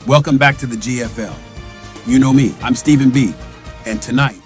Welcome back to the GFL. You know me, I'm Stephen B. And tonight,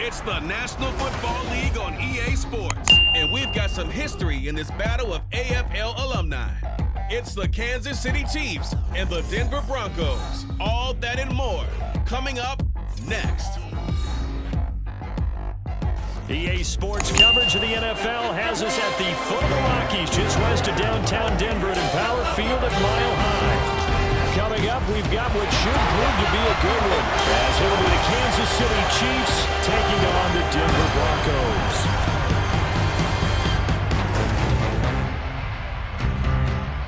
It's the National Football League on EA Sports, and we've got some history in this battle of AFL alumni. It's the Kansas City Chiefs and the Denver Broncos. All that and more coming up next. EA Sports coverage of the NFL has us at the foot of the Rockies, just west of downtown Denver at Empower Field at Mile High. Coming up, we've got what should prove to be a good one, as it'll be the Kansas City Chiefs taking on the Denver Broncos.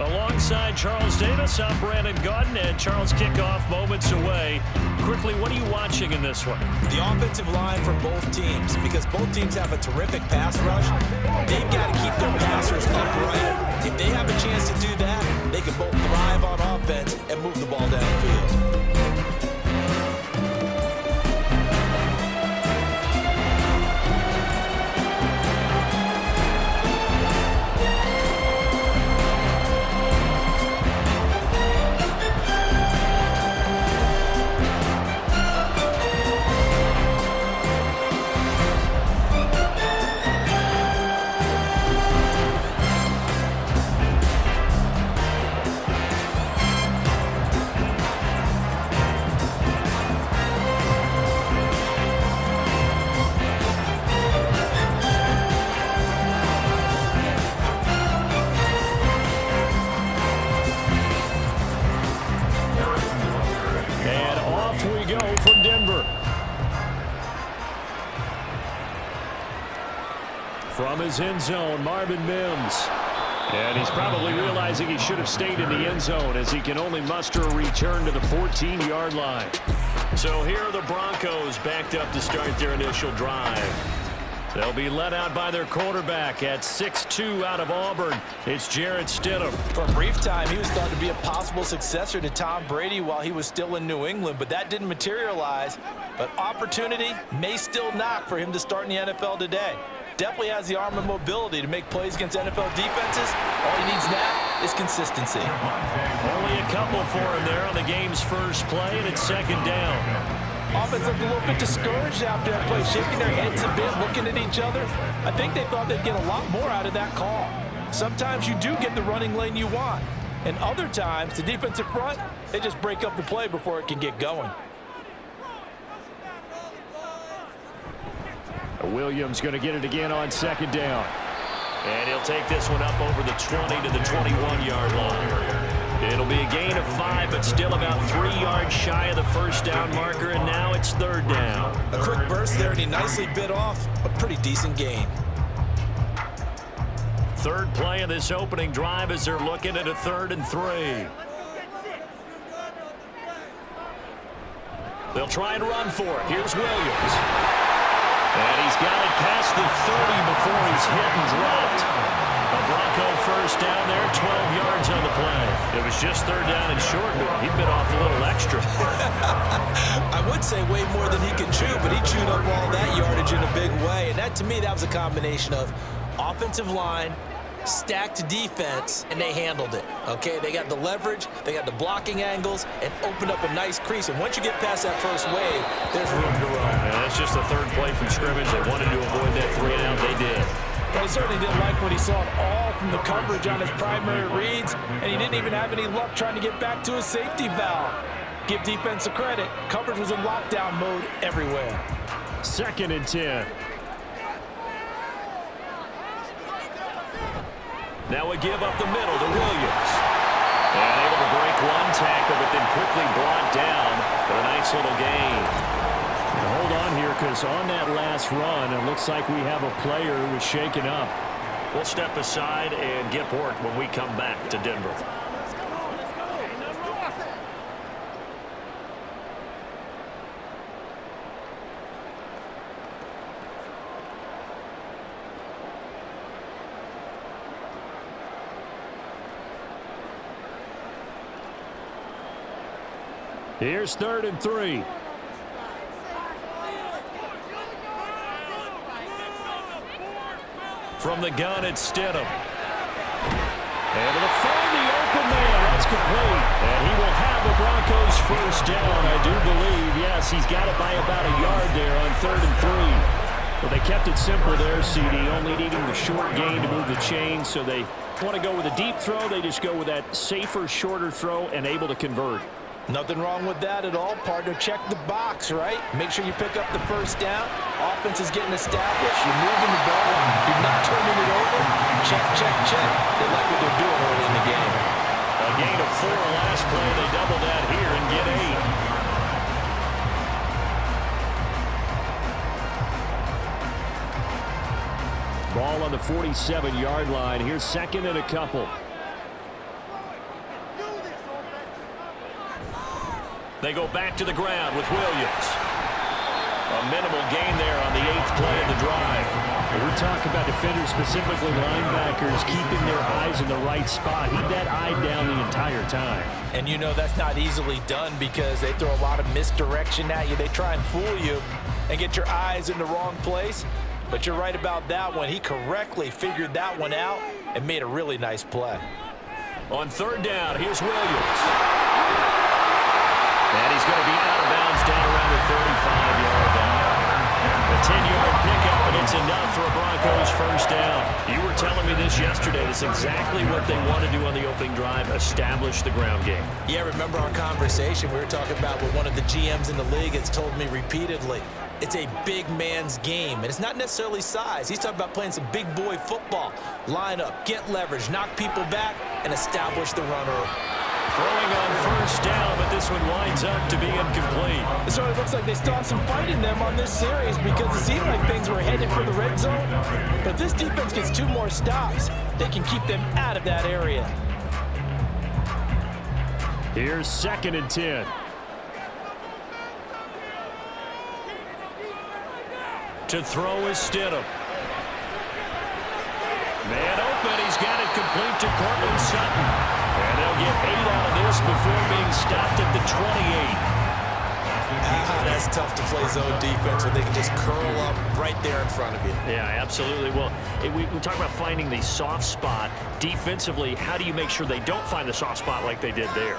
Alongside Charles Davis, I'm Brandon Gaudin, and Charles, kickoff moments away. Quickly, what are you watching in this one? The offensive line for both teams, because both teams have a terrific pass rush. They've got to keep their passers upright. If they have a chance to do that, they can both thrive on offense and move the ball downfield. From his end zone, Marvin Mims. And he's probably realizing he should have stayed in the end zone, as he can only muster a return to the 14-yard line. So here are the Broncos backed up to start their initial drive. They'll be led out by their quarterback at 6'2" out of Auburn. It's Jarrett Stidham. For a brief time, he was thought to be a possible successor to Tom Brady while he was still in New England, but that didn't materialize. But opportunity may still knock for him to start in the NFL today. Definitely has the arm and mobility to make plays against NFL defenses. All he needs now is consistency. Only a couple for him there on the game's first play, and it's second down. Offense looked a little bit discouraged after that play, shaking their heads a bit, looking at each other. I think they thought they'd get a lot more out of that call. Sometimes you do get the running lane you want, and other times, the defensive front, they just break up the play before it can get going. Williams going to get it again on second down. And he'll take this one up over the 20 to the 21-yard line. It'll be a gain of 5, but still about 3 yards shy of the first down marker, and now it's third down. A quick burst there, and he nicely bit off a pretty decent gain. Third play of this opening drive as they're looking at a 3rd and 3. They'll try and run for it. Here's Williams. And he's got it past the 30 before he's hit and dropped. A Bronco first down there, 12 yards on the play. It was just third down and short, but he bit off a little extra. I would say way more than he could chew, but he chewed up all that yardage in a big way. And that, to me, that was a combination of offensive line, stacked defense, and they handled it. Okay, they got the leverage, they got the blocking angles, and opened up a nice crease. And once you get past that first wave, there's room to run. And that's just the third play from scrimmage. They wanted to avoid that 3-and-out. They did. Well, he certainly didn't like what he saw at all from the coverage on his primary reads, and he didn't even have any luck trying to get back to his safety valve. Give defense a credit. Coverage was in lockdown mode everywhere. 2nd and 10. Now we give up the middle to Williams. And able to break one tackle, but then quickly brought down for a nice little gain. Now hold on here, because on that last run, it looks like we have a player who was shaken up. We'll step aside and get work when we come back to Denver. Here's 3rd and 3. From the gun, it's Stidham. Able to find the open man. That's complete. And he will have the Broncos first down, I do believe. Yes, he's got it by about a yard there on 3rd and 3. But they kept it simple there, CD, only needing the short gain to move the chain. So they want to go with a deep throw. They just go with that safer, shorter throw and able to convert. Nothing wrong with that at all, partner. Check the box, right? Make sure you pick up the first down. Offense is getting established. You're moving the ball. You're not turning it over. Check, check, check. They like what they're doing early in the game. A gain of 4 last play. They double that here and get 8. Ball on the 47-yard line. Here's 2nd and a couple. They go back to the ground with Williams. A minimal gain there on the 8th play of the drive. We talk about defenders, specifically linebackers, keeping their eyes in the right spot. He had that eye down the entire time. And you know that's not easily done because they throw a lot of misdirection at you. They try and fool you and get your eyes in the wrong place. But you're right about that one. He correctly figured that one out and made a really nice play. On 3rd down, here's Williams. And he's going to be out of bounds down around the 35-yard line. A 10-yard pickup, and it's enough for a Broncos first down. You were telling me this yesterday. That's exactly what they want to do on the opening drive, establish the ground game. Yeah, remember our conversation we were talking about what one of the GMs in the league has told me repeatedly. It's a big man's game, and it's not necessarily size. He's talking about playing some big boy football. Line up, get leverage, knock people back, and establish the runner. Throwing on first down, but this one winds up to be incomplete. It sort of looks like they still have some fight in them on this series because it seemed like things were headed for the red zone. But if this defense gets 2 more stops, they can keep them out of that area. Here's 2nd and 10. To throw is Stidham. Man open, he's got it complete to Courtland Sutton. And they'll get 8 out of this before being stopped at the 28. That's tough to play zone defense when they can just curl up right there in front of you. Yeah, absolutely. Well, we talk about finding the soft spot. Defensively, how do you make sure they don't find the soft spot like they did there?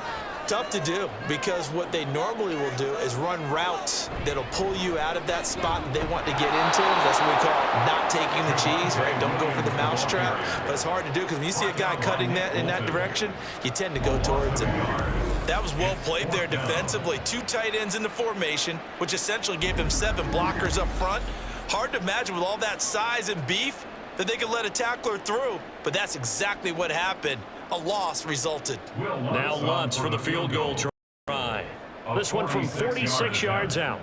Tough to do, because what they normally will do is run routes that'll pull you out of that spot that they want to get into. That's what we call not taking the cheese, right? Don't go for the mousetrap. But it's hard to do, because when you see a guy cutting that in that direction, you tend to go towards him. That was well played there defensively. 2 tight ends in the formation, which essentially gave them 7 blockers up front. Hard to imagine with all that size and beef that they could let a tackler through, but that's exactly what happened. A loss resulted. Now Lutz for the field goal try. This one from 46 yards out.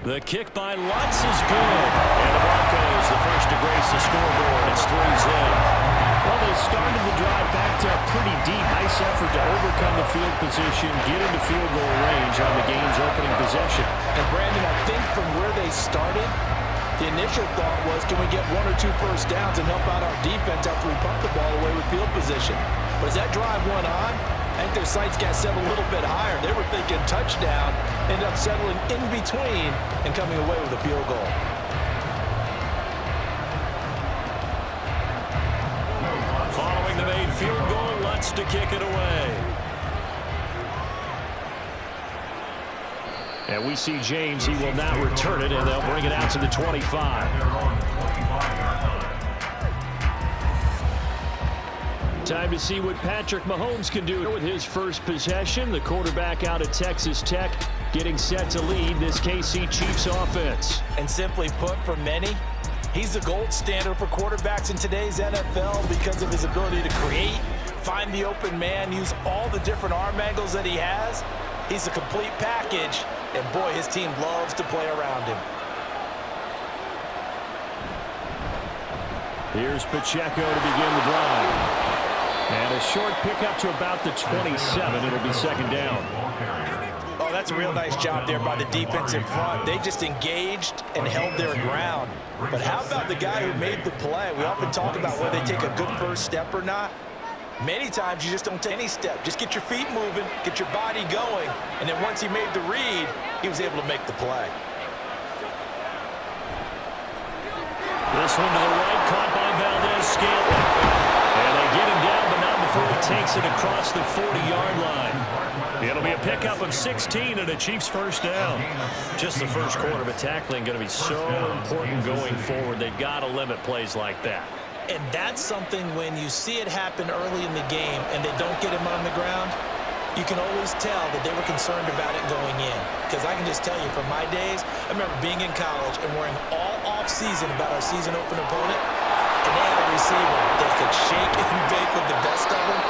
The kick by Lutz is good. And the Broncos, the first to grace the scoreboard. It's 3-0. Well, they started the drive back to pretty deep. Nice effort to overcome the field position, get into field goal range on the game's opening possession. And Brandon, I think from where they started, the initial thought was, can we get 1 or 2 first downs and help out our defense after we pump the ball away with field position? But as that drive went on, I think their sights got set a little bit higher. They were thinking touchdown, ended up settling in between and coming away with a field goal. Following the made field goal, Lutz to kick it away. And we see James. He will not return it, and they'll bring it out to the 25. Time to see what Patrick Mahomes can do with his first possession. The quarterback out of Texas Tech getting set to lead this KC Chiefs offense. And simply put, for many, he's the gold standard for quarterbacks in today's NFL because of his ability to create, find the open man, use all the different arm angles that he has. He's a complete package, and boy, his team loves to play around him. Here's Pacheco to begin the drive. And a short pickup to about the 27. It'll be second down. Oh, that's a real nice job there by the defense in front. They just engaged and held their ground. But how about the guy who made the play? We often talk about whether they take a good first step or not. Many times you just don't take any step. Just get your feet moving, get your body going, and then once he made the read, he was able to make the play. This one to the right, caught by Valdez-Scantling. And they get him down, but not before he takes it across the 40-yard line. It'll be a pickup of 16 and a Chiefs first down. Just the first quarter, but tackling going to be so important going forward. They've got to limit plays like that. And that's something when you see it happen early in the game and they don't get him on the ground, you can always tell that they were concerned about it going in. Because I can just tell you from my days, I remember being in college and worrying all off-season about our season opener opponent, and they had a receiver that could shake and bake with the best of them.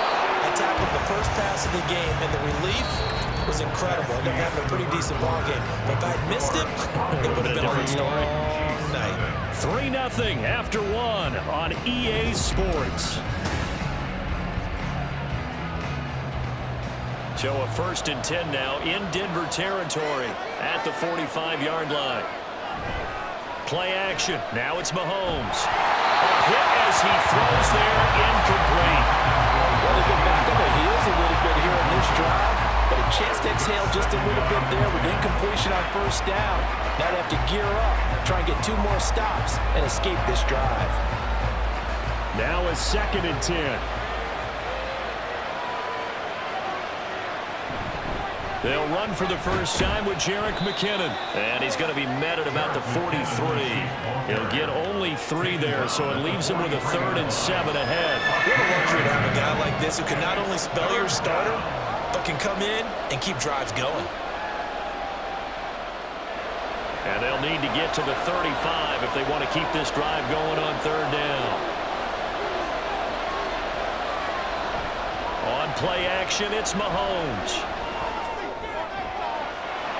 I tackled the first pass of the game, and the relief was incredible. I ended up having a pretty decent ball game. But if I'd missed it, it would have been a different story. Night. 3-0 after 1 on EA Sports. So a 1st and 10 now in Denver territory at the 45-yard line. Play action. Now it's Mahomes. A hit as he throws there, incomplete. Well, they've been back on their heels a little bit here on this drive, but a chance to exhale just a little bit there with incompletion on first down. Now they have to gear up, try and get 2 more stops, and escape this drive. Now a 2nd and 10. They'll run for the first time with Jerick McKinnon. And he's going to be met at about the 43. He'll get only 3 there, so it leaves him with a 3rd and 7 ahead. What a luxury to have a guy like this who can not only spell your starter, but can come in and keep drives going. And they'll need to get to the 35 if they want to keep this drive going on 3rd down. On play action, it's Mahomes.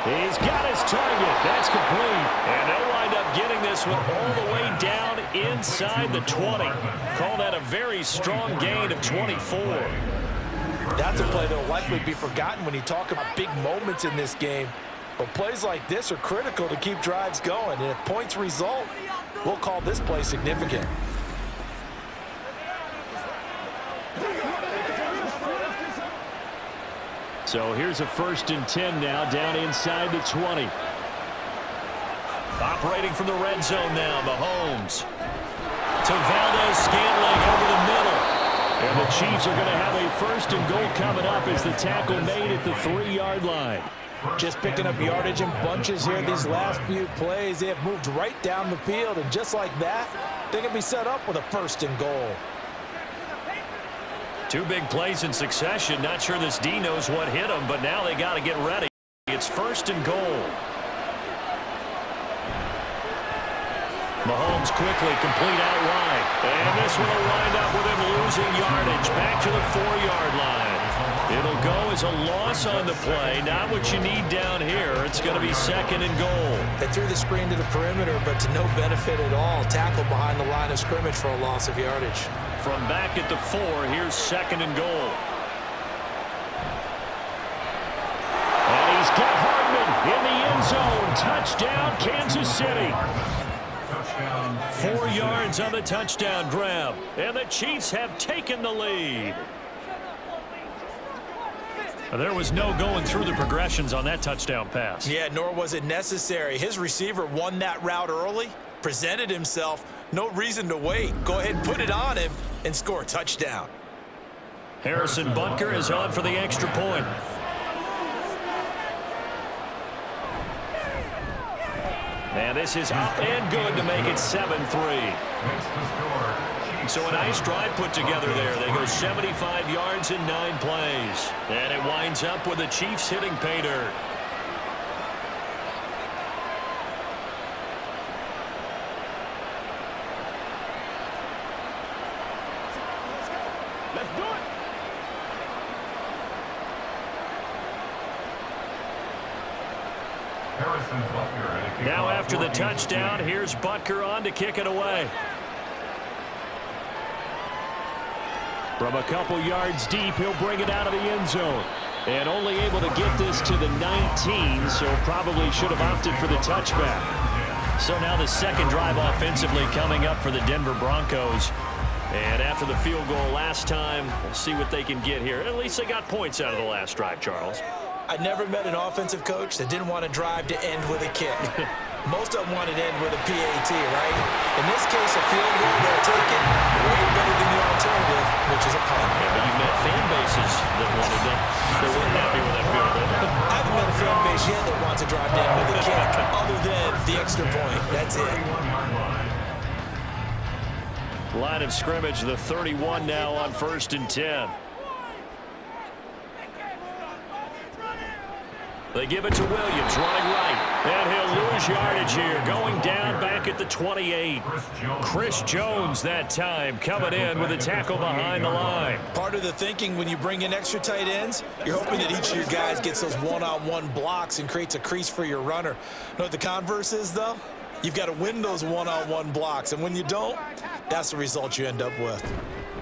He's got his target. That's complete. And they'll wind up getting this one all the way down inside the 20. Call that a very strong gain of 24. That's a play that will likely be forgotten when you talk about big moments in this game. But plays like this are critical to keep drives going. And if points result, we'll call this play significant. So here's a 1st and 10 now, down inside the 20. Operating from the red zone now, Mahomes. To Valdez-Scantling over the middle. And the Chiefs are going to have a 1st and goal coming up as the tackle made at the 3-yard line. Just picking up yardage in bunches here these last few plays. They have moved right down the field, and just like that, they're going to be set up with a 1st and goal. 2 big plays in succession. Not sure this D knows what hit them, but now they got to get ready. It's 1st and goal. Mahomes quickly complete out wide. And this will wind up with him losing yardage back to the 4-yard line. It'll go as a loss on the play. Not what you need down here. It's going to be 2nd and goal. They threw the screen to the perimeter, but to no benefit at all. Tackle behind the line of scrimmage for a loss of yardage. From back at the 4, here's 2nd and goal. And he's got Hardman in the end zone. Touchdown, Kansas City. 4 yards on the touchdown grab. And the Chiefs have taken the lead. There was no going through the progressions on that touchdown pass. Yeah, nor was it necessary. His receiver won that route early, presented himself. No reason to wait. Go ahead and put it on him and score a touchdown. Harrison Butker is on for the extra point. And this is up and good to make it 7-3. So a nice drive put together there. They go 75 yards in 9 plays. And it winds up with the Chiefs hitting pay dirt. Let's do it. Now after the touchdown, here's Butker on to kick it away. From a couple yards deep, he'll bring it out of the end zone. And only able to get this to the 19, so probably should have opted for the touchback. So now the 2nd drive offensively coming up for the Denver Broncos. And after the field goal last time, we'll see what they can get here. At least they got points out of the last drive, Charles. I never met an offensive coach that didn't want to drive to end with a kick. Most of them wanted to end with a PAT, right? In this case, a field goal, they'll take it way better than the alternative, which is a punt. Yeah, but you've met fan bases that wanted that. They weren't happy with that field goal. I haven't met a fan base yet that wants to drive to end with a kick, other than the extra point. That's it. Line of scrimmage, the 31 now on 1st and 10. They give it to Williams, running right. And he'll lose yardage here, going down back at the 28. Chris Jones that time coming in with a tackle behind the line. Part of the thinking when you bring in extra tight ends, you're hoping that each of your guys gets those one-on-one blocks and creates a crease for your runner. You know what the converse is, though? You've got to win those one-on-one blocks, and when you don't, that's the result you end up with.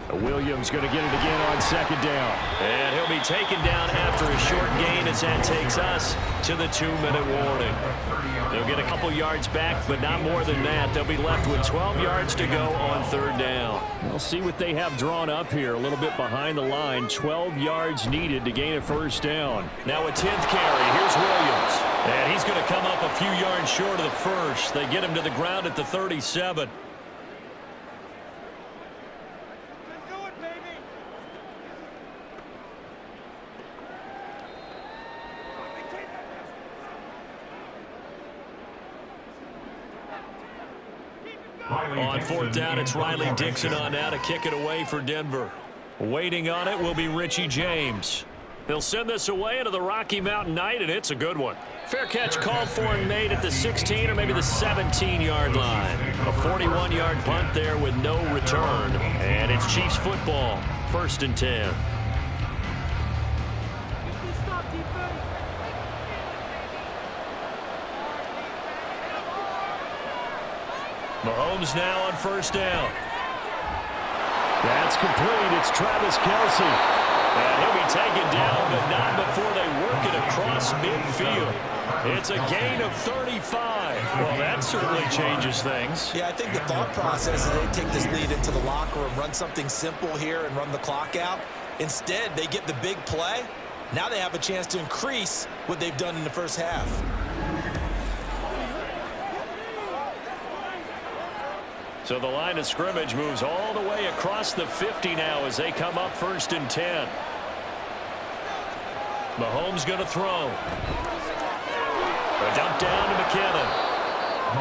Williams going to get it again on 2nd down. And he'll be taken down after a short gain as that takes us to the 2-minute warning. They'll get a couple yards back, but not more than that. They'll be left with 12 yards to go on 3rd down. We'll see what they have drawn up here. A little bit behind the line. 12 yards needed to gain a 1st down. Now a 10th carry. Here's Williams. And he's going to come up a few yards short of the 1st. They get him to the ground at the 37. On 4th down, it's Riley Dixon on now to kick it away for Denver. Waiting on it will be Richie James. They'll send this away into the Rocky Mountain Night, and it's a good one. Fair catch called for and made at the 16 or maybe the 17-yard line. A 41-yard punt there with no return. And it's Chiefs football, 1st and 10. Mahomes now on 1st down. That's complete. It's Travis Kelce. And he'll be taken down, but not before they work it across midfield. It's a gain of 35. Well, that certainly changes things. Yeah, I think the thought process is they take this lead into the locker room, run something simple here and run the clock out. Instead, they get the big play, Now they have a chance to increase what they've done in the first half. So the line of scrimmage moves all the way across the 50 now as they come up 1st and 10. Mahomes going to throw. A dump down to McKinnon.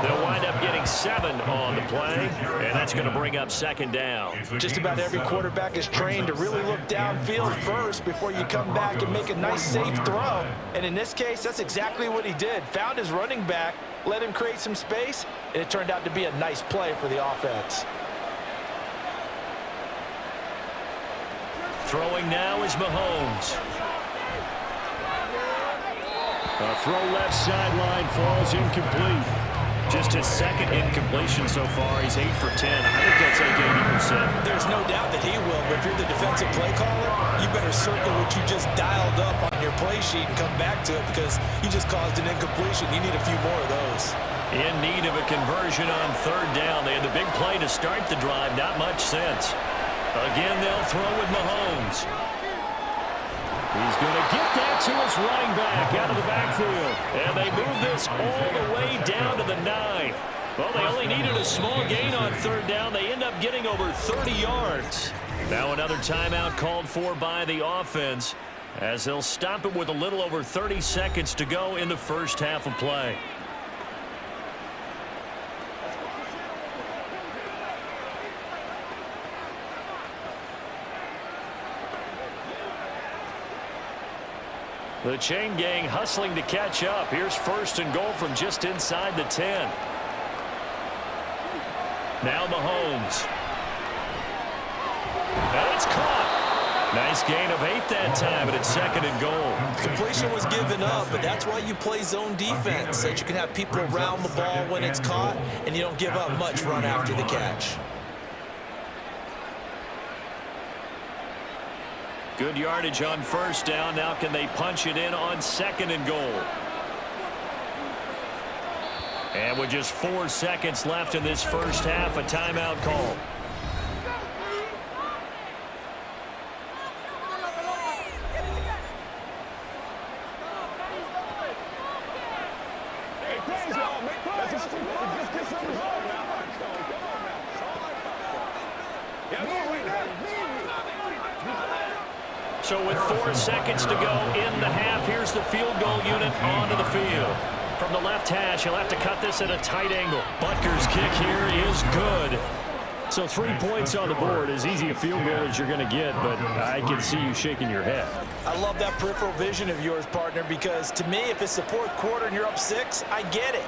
They'll wind up getting 7 on the play, and that's going to bring up 2nd down. Just about every quarterback is trained to really look downfield first before you come back and make a nice, safe throw. And in this case, that's exactly what he did. Found his running back, let him create some space, and it turned out to be a nice play for the offense. Throwing now is Mahomes. A throw left sideline falls incomplete. Just his 2nd incompletion so far. He's 8 for 10. I think that's like 80%. There's no doubt that he will, but if you're the defensive play caller, you better circle what you just dialed up on your play sheet and come back to it because you just caused an incompletion. You need a few more of those. In need of a conversion on 3rd down. They had the big play to start the drive. Not much sense. Again, they'll throw with Mahomes. He's going to get that to his running back out of the backfield. And they move this all the way down to the 9. Well, they only needed a small gain on 3rd down. They end up getting over 30 yards. Now another timeout called for by the offense as they'll stop it with a little over 30 seconds to go in the first half of play. The chain gang hustling to catch up. Here's 1st and goal from just inside the 10. Now Mahomes. And it's caught. Nice gain of 8 that time, and it's 2nd and goal. Completion was given up, but that's why you play zone defense, so that you can have people around the ball when it's caught, and you don't give up much run after the catch. Good yardage on 1st down. Now can they punch it in on 2nd and goal? And with just 4 seconds left in this first half, a timeout call. So with 4 seconds to go in the half, here's the field goal unit onto the field. From the left hash, he'll have to cut this at a tight angle. Butker's kick here is good. So 3 points on the board, as easy a field goal as you're going to get, but I can see you shaking your head. I love that peripheral vision of yours, partner, because to me, if it's the 4th quarter and you're up 6, I get it.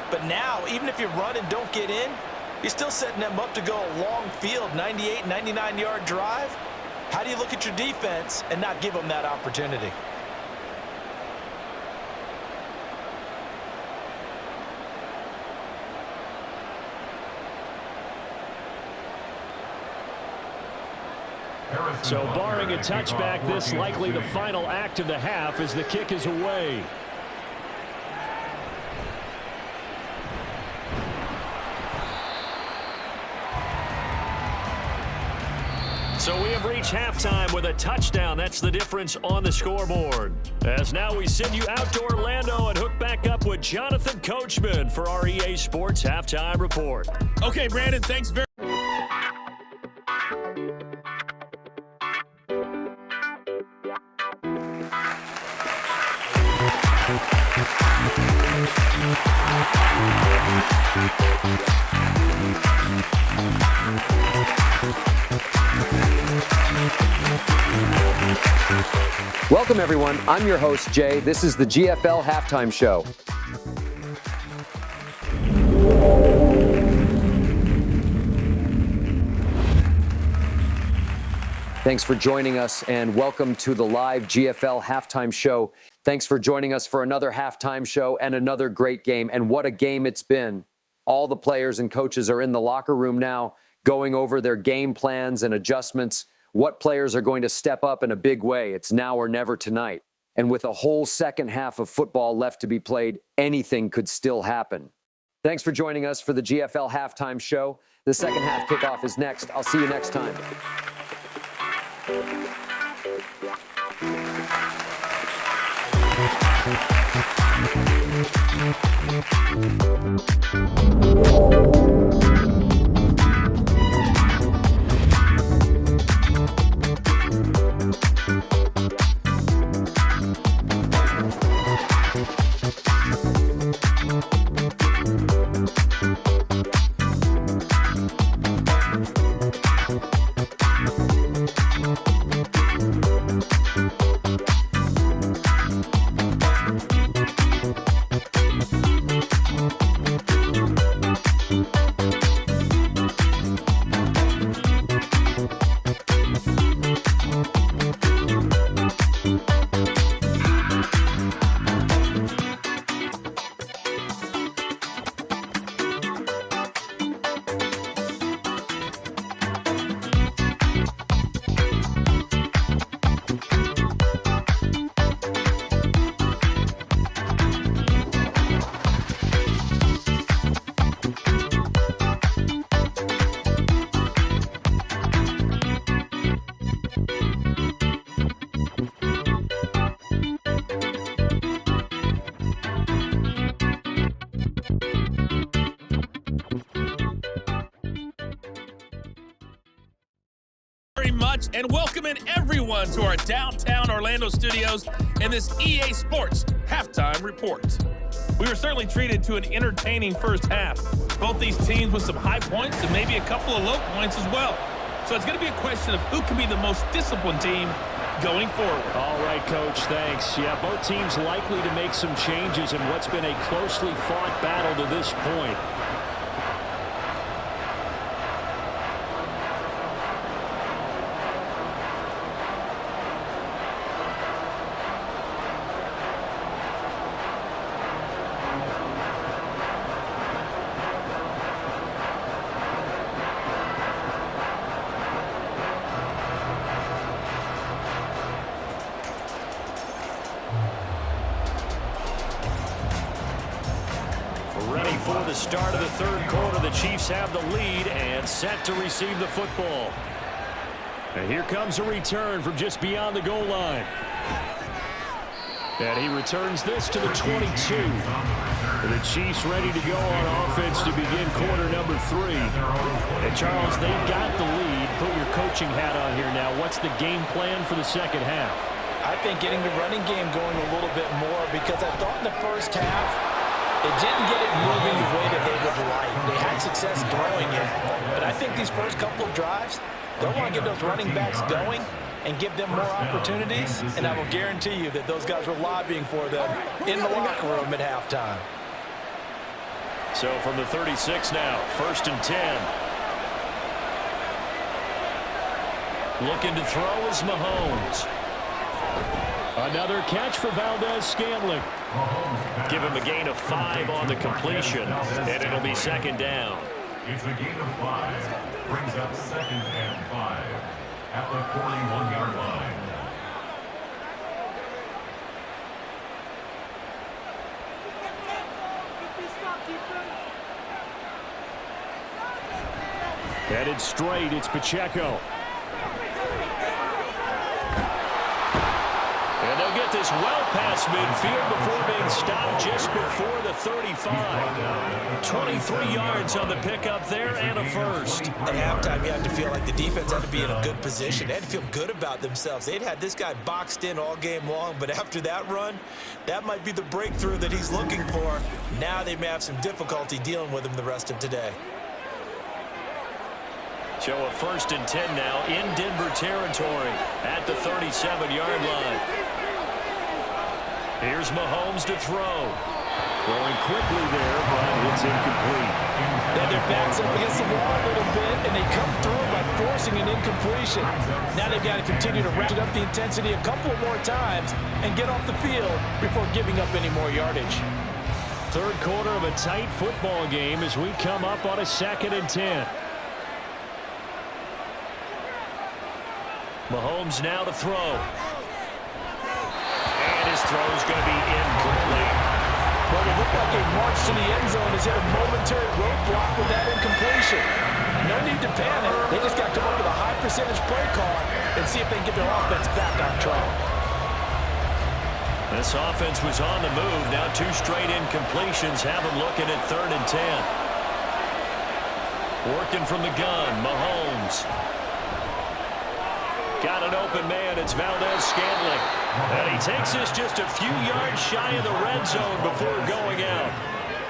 But now, even if you run and don't get in, you're still setting them up to go a long field, 98, 99-yard drive. How do you look at your defense and not give them that opportunity? So barring a touchback, this likely the final act of the half as the kick is away. So we have reached halftime with a touchdown. That's the difference on the scoreboard. As now we send you out to Orlando and hook back up with Jonathan Coachman for our EA Sports Halftime Report. Okay, Brandon, thanks very much. Welcome, everyone. I'm your host, Jay. This is the GFL Halftime Show. Thanks for joining us, and welcome to the live GFL Halftime Show. Thanks for joining us for another halftime show and another great game. And what a game it's been. All the players and coaches are in the locker room now, going over their game plans and adjustments. What players are going to step up in a big way? It's now or never tonight. And with a whole second half of football left to be played, anything could still happen. Thanks for joining us for the GFL Halftime Show. The second half kickoff is next. I'll see you next time. Very much, and welcome in everyone to our downtown Orlando studios and this EA Sports Halftime Report. We were certainly treated to an entertaining first half. Both these teams with some high points and maybe a couple of low points as well. So it's going to be a question of who can be the most disciplined team going forward. All right, Coach, thanks. Yeah, both teams likely to make some changes in what's been a closely fought battle to this point. Ready for the start of the third quarter. The Chiefs have the lead and set to receive the football. And here comes a return from just beyond the goal line. And he returns this to the 22. The Chiefs ready to go on offense to begin quarter number 3. And Charles, they've got the lead. Put your coaching hat on here now. What's the game plan for the second half? I think getting the running game going a little bit more, because I thought in the first half, it didn't get it moving the way that they would like. They had success throwing it, but I think these first couple of drives, they'll want to get those running backs going and give them more opportunities, and I will guarantee you that those guys were lobbying for them in the locker room at halftime. So from the 36 now, 1st and 10. Looking to throw is Mahomes. Another catch for Valdez-Scantling. Give him a gain of 5 on the completion, and it'll be second down. It's a gain of 5. Brings up 2nd and 5 at the 41-yard line. Headed straight, it's Pacheco. And they'll get this well past midfield before being stopped just before the 35. 23 yards on the pickup there and a first. At halftime, you had to feel like the defense had to be in a good position. They had to feel good about themselves. They'd had this guy boxed in all game long, but after that run, that might be the breakthrough that he's looking for. Now they may have some difficulty dealing with him the rest of today. So a 1st and 10 now in Denver territory at the 37-yard line. Here's Mahomes to throw. Throwing quickly there, but it's incomplete. Then their backs up against the wall a little bit, and they come through by forcing an incompletion. Now they've got to continue to ratchet up the intensity a couple more times and get off the field before giving up any more yardage. Third quarter of a tight football game as we come up on a 2nd and 10. Mahomes now to throw. And his throw is going to be incomplete. Well, it looked like a march to the end zone has hit a momentary roadblock with that incompletion. No need to panic. They just got to come up with a high percentage play call and see if they can get their offense back on track. This offense was on the move. Now 2 straight incompletions have them looking at 3rd and 10. Working from the gun, Mahomes. Got an open man. It's Valdez-Scantling. And he takes this just a few yards shy of the red zone before going out.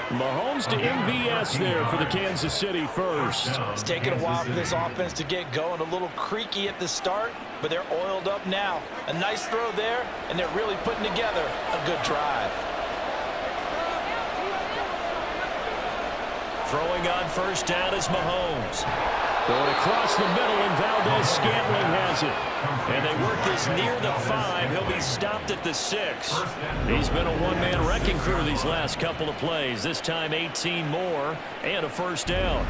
Mahomes to MVS there for the Kansas City first. It's taken a while for this offense to get going. A little creaky at the start, but they're oiled up now. A nice throw there, and they're really putting together a good drive. Throwing on first down is Mahomes. Going across the middle, and Valdez-Scantling has it. And they work this near the 5. He'll be stopped at the 6. He's been a one-man wrecking crew these last couple of plays. This time 18 more and a first down.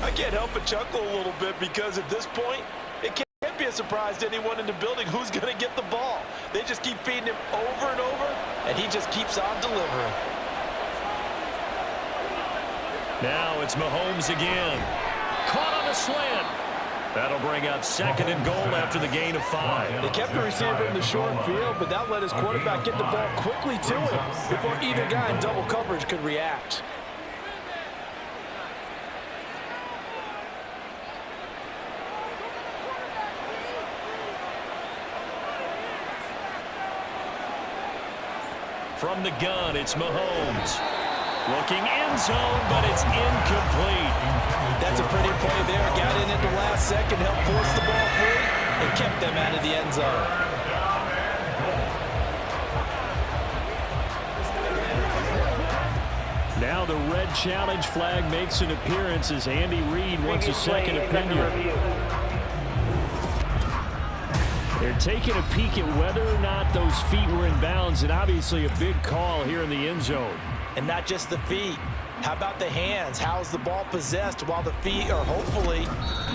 I can't help but chuckle a little bit because at this point, it can't be a surprise to anyone in the building who's going to get the ball. They just keep feeding him over and over, and he just keeps on delivering. Now it's Mahomes again. Caught on a slant. That'll bring up 2nd and goal after the gain of 5. They kept the receiver in the short field, but that let his quarterback get the ball quickly to him before either guy in double coverage could react. From the gun, it's Mahomes. Looking end zone, but it's incomplete. That's a pretty play there. Got in at the last second, helped force the ball free, and kept them out of the end zone. Now the red challenge flag makes an appearance as Andy Reid wants a second opinion. They're taking a peek at whether or not those feet were in bounds, and obviously a big call here in the end zone. And not just the feet. How about the hands? How's the ball possessed while the feet are hopefully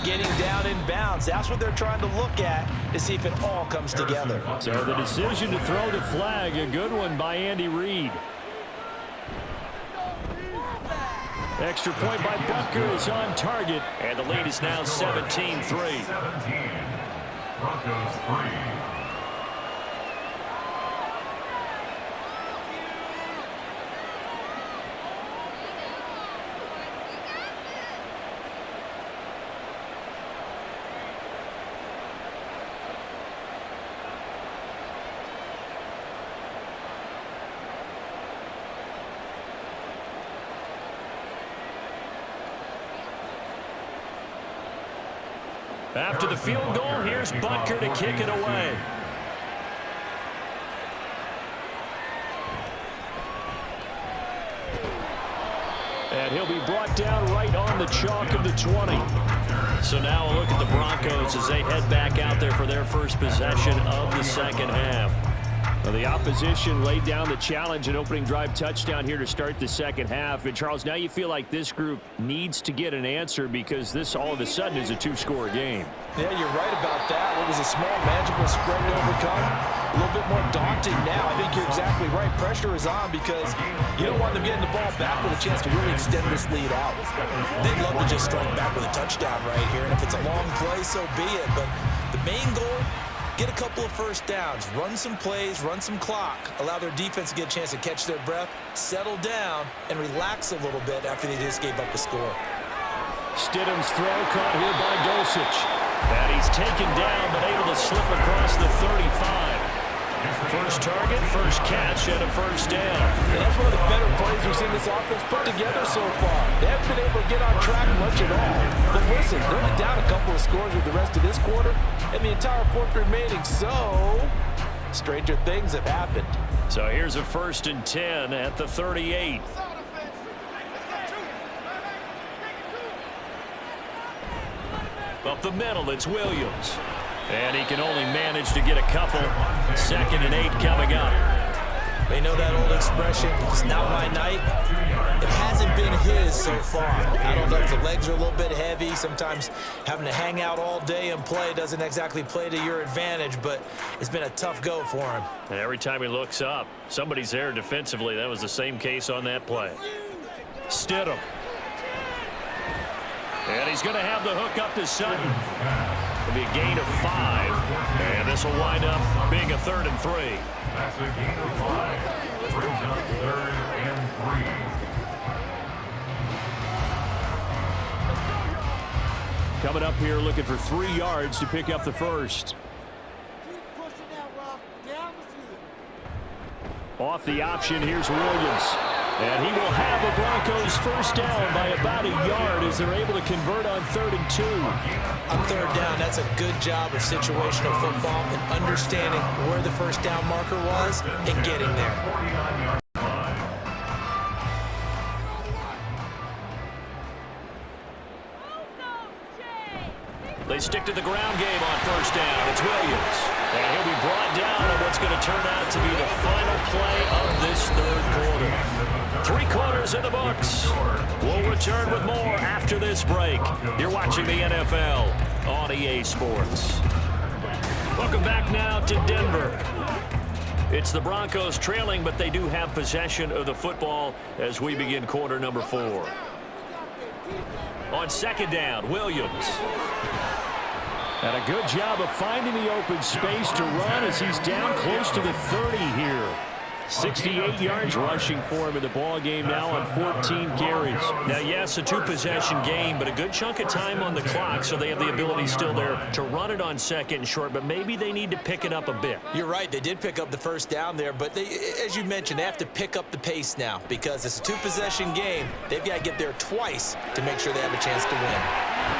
getting down in bounds? That's what they're trying to look at to see if it all comes together. So the decision to throw the flag, a good one by Andy Reid. Extra point by Butker is on target. And the lead is now 17-3. 17. Broncos 3. After the field goal, here's Butker to kick it away. And he'll be brought down right on the chalk of the 20. So now a look at the Broncos as they head back out there for their first possession of the second half. Well, the opposition laid down the challenge, an opening drive touchdown here to start the second half. And, Charles, now you feel like this group needs to get an answer because this all of a sudden is a 2-score game. Yeah, you're right about that. What was a small, manageable spread to overcome? A little bit more daunting now. I think you're exactly right. Pressure is on because you don't want them getting the ball back with a chance to really extend this lead out. They'd love to just strike back with a touchdown right here. And if it's a long play, so be it. But the main goal, get a couple of first downs, run some plays, run some clock, allow their defense to get a chance to catch their breath, settle down, and relax a little bit after they just gave up a score. Stidham's throw caught here by Dulcich. And he's taken down, but able to slip across the 35. First target, first catch, and a first down. And that's one of the better plays we've seen this offense put together so far. They haven't been able to get on track much at all. But listen, they're only down a couple of scores with the rest of this quarter and the entire fourth remaining, so stranger things have happened. So here's a 1st and 10 at the 38. Up the middle, it's Williams. And he can only manage to get a couple. 2nd and 8 coming up. They know that old expression, it's not my night. It hasn't been his so far. I don't know if the legs are a little bit heavy. Sometimes having to hang out all day and play doesn't exactly play to your advantage, but it's been a tough go for him. And every time he looks up, somebody's there defensively. That was the same case on that play. Stidham. And he's going to have the hook up to Sutton. It'll be a gain of 5, and this will wind up being a 3rd and 3. That's a gain of 5. Brings up 3rd and 3. Coming up here looking for 3 yards to pick up the first. Off the option, here's Williams. And he will have the Broncos first down by about a yard as they're able to convert on 3rd and 2. On 3rd down, that's a good job of situational football and understanding where the first down marker was and getting there. They stick to the ground game on first down. It's Williams. And he'll be brought down on what's going to turn out to be the final play of this 3rd quarter. 3 quarters in the books. We'll return with more after this break. You're watching the NFL on EA Sports. Welcome back now to Denver. It's the Broncos trailing, but they do have possession of the football as we begin quarter number 4. On 2nd down, Williams. And a good job of finding the open space to run as he's down close to the 30 here. 68 yards rushing for him in the ball game now on 14 carries. Now, yes, a 2-possession game, but a good chunk of time on the clock, so they have the ability still there to run it on 2nd and short, but maybe they need to pick it up a bit. You're right. They did pick up the first down there, but they, as you mentioned, they have to pick up the pace now because it's a 2-possession game. They've got to get there twice to make sure they have a chance to win.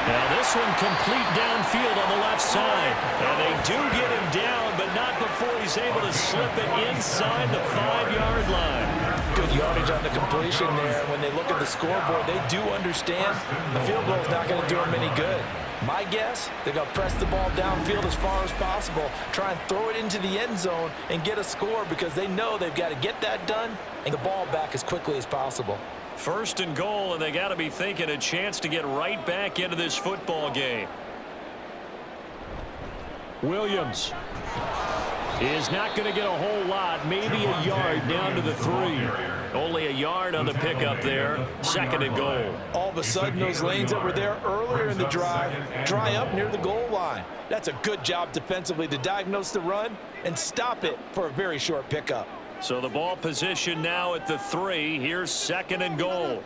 Now this one complete downfield on the left side. And they do get him down, but not before he's able to slip it inside the 5-yard line. Good yardage on the completion there. When they look at the scoreboard, they do understand the field goal is not going to do them any good. My guess, they're going to press the ball downfield as far as possible, try and throw it into the end zone and get a score because they know they've got to get that done and the ball back as quickly as possible. 1st and goal, and they got to be thinking a chance to get right back into this football game. Williams is not going to get a whole lot, maybe a yard down to the 3. Only a yard on the pickup there. 2nd and goal. All of a sudden, those lanes that were there earlier in the drive dry up near the goal line. That's a good job defensively to diagnose the run and stop it for a very short pickup. So the ball position now at the 3. Here's 2nd and goal.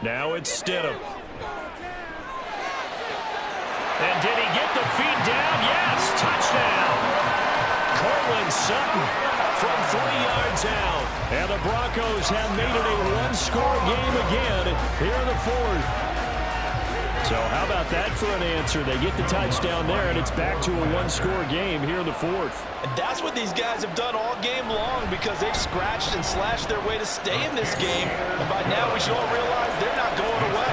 Now it's Stidham. And did he get the feet down? Yes, touchdown. Cortland Sutton from 3 yards out. And the Broncos have made it a 1-score game again here in the 4th. So how about that for an answer? They get the touchdown there, and it's back to a 1-score game here in the 4th. And that's what these guys have done all game long because they've scratched and slashed their way to stay in this game. And by now, we should all realize they're not going away.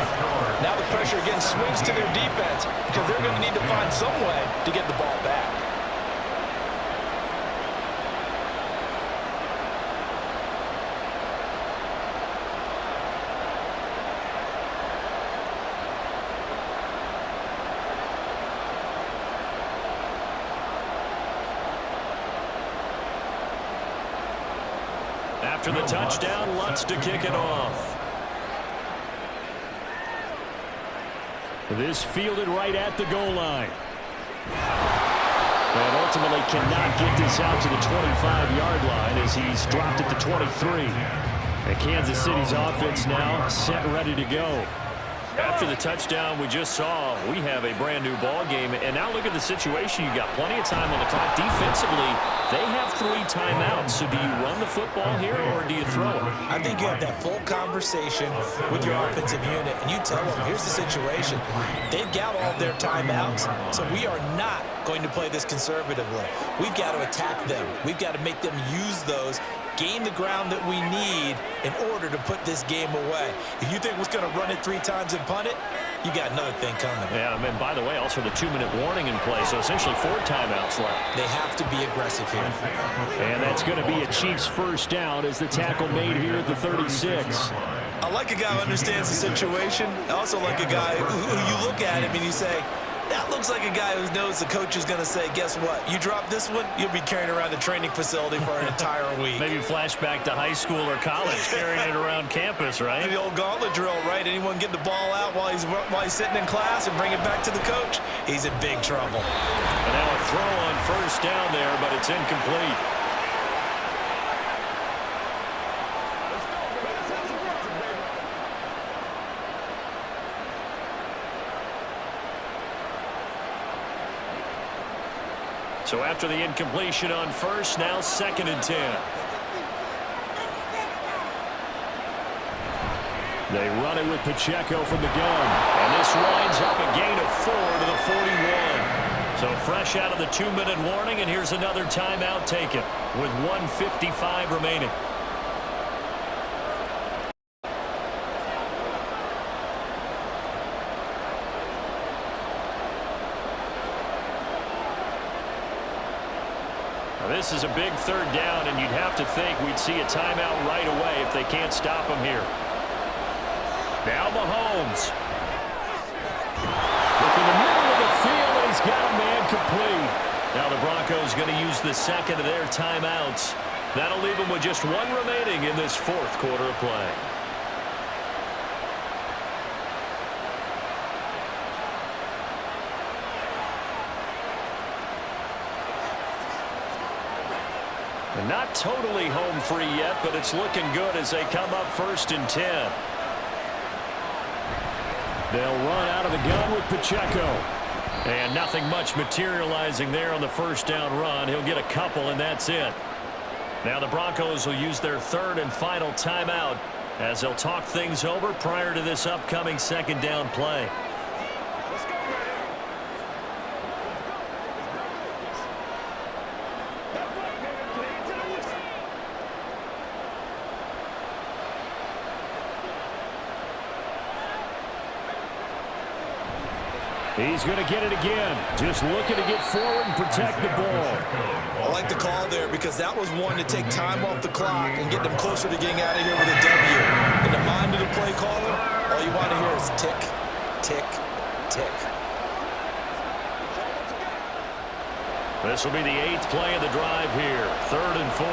Now the pressure again swings to their defense because they're going to need to find some way to get the ball back. After the touchdown, Lutz to kick it off. This fielded right at the goal line. And ultimately cannot get this out to the 25-yard line as he's dropped at the 23. And Kansas City's offense now set ready to go. After the touchdown we just saw, we have a brand new ball game. And now look at the situation. You got plenty of time on the clock. Defensively, they have 3 timeouts. So do you run the football here or do you throw it? I think you have that full conversation with your offensive unit, and you tell them, here's the situation. They've got all their timeouts, so we are not going to play this conservatively. We've got to attack them. We've got to make them use those, gain the ground that we need in order to put this game away. If you think we're going to run it 3 times and punt it, you got another thing coming. Yeah, and by the way, also the 2-minute warning in play, so essentially 4 timeouts left. They have to be aggressive here. And that's going to be a Chiefs first down as the tackle made here at the 36. I like a guy who understands the situation. I also like a guy who you look at him and you say, that looks looks like a guy who knows the coach is going to say, guess what? You drop this one, you'll be carrying around the training facility for an entire week. Maybe flashback to high school or college, carrying it around campus, right? The old gauntlet drill, right? Anyone get the ball out while he's sitting in class and bring it back to the coach, he's in big trouble. And now a throw on first down there, but it's incomplete. So after the incompletion on first, now 2nd and 10. They run it with Pacheco from the gun. And this winds up a gain of 4 to the 41. So fresh out of the 2-minute warning, and here's another timeout taken with 1:55 remaining. This is a big 3rd down, and you'd have to think we'd see a timeout right away if they can't stop him here. Now Mahomes. Look in the middle of the field, and he's got a man complete. Now the Broncos going to use the 2nd of their timeouts. That'll leave them with just 1 remaining in this 4th quarter of play. And not totally home free yet, but it's looking good as they come up 1st and 10. They'll run out of the gun with Pacheco. And nothing much materializing there on the 1st down run. He'll get a couple, and that's it. Now the Broncos will use their 3rd and final timeout as they'll talk things over prior to this upcoming 2nd down play. He's going to get it again. Just looking to get forward and protect the ball. I like the call there because that was one to take time off the clock and get them closer to getting out of here with a W. In the mind of the play caller, all you want to hear is tick, tick, tick. This will be the 8th play of the drive here. 3rd and 4.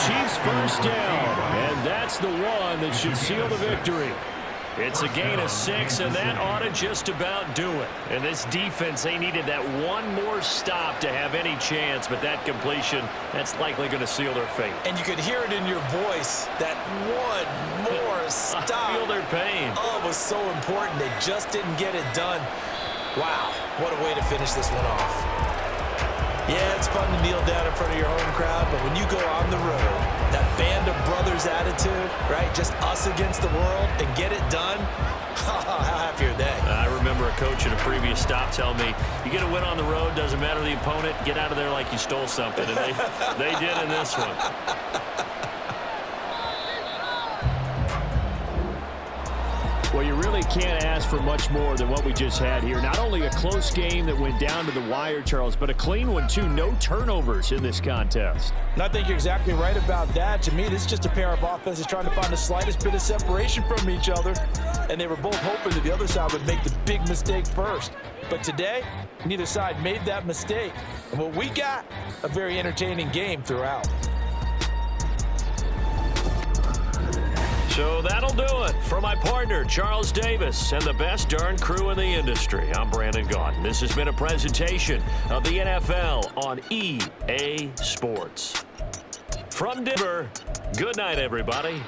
Chiefs 1st down, and that's the one that should seal the victory. It's a gain of 6, and that ought to just about do it. And this defense, they needed that one more stop to have any chance, but that completion, that's likely going to seal their fate. And you could hear it in your voice, that one more stop. I feel their pain. Oh, it was so important. They just didn't get it done. Wow, what a way to finish this one off. Yeah, it's fun to kneel down in front of your home crowd, but when you go on the road, that band of brothers attitude, right, just us against the world, and get it done, how happy are they? I remember a coach at a previous stop telling me, you get a win on the road, doesn't matter the opponent, get out of there like you stole something, and they did in this one. Well, you really can't ask for much more than what we just had here. Not only a close game that went down to the wire, Charles, but a clean one, too. No turnovers in this contest. And I think you're exactly right about that. To me, this is just a pair of offenses trying to find the slightest bit of separation from each other. And they were both hoping that the other side would make the big mistake first. But today, neither side made that mistake. And what we got, a very entertaining game throughout. So that'll do it. For my partner, Charles Davis, and the best darn crew in the industry, I'm Brandon Gaudin. This has been a presentation of the NFL on EA Sports. From Denver, good night, everybody.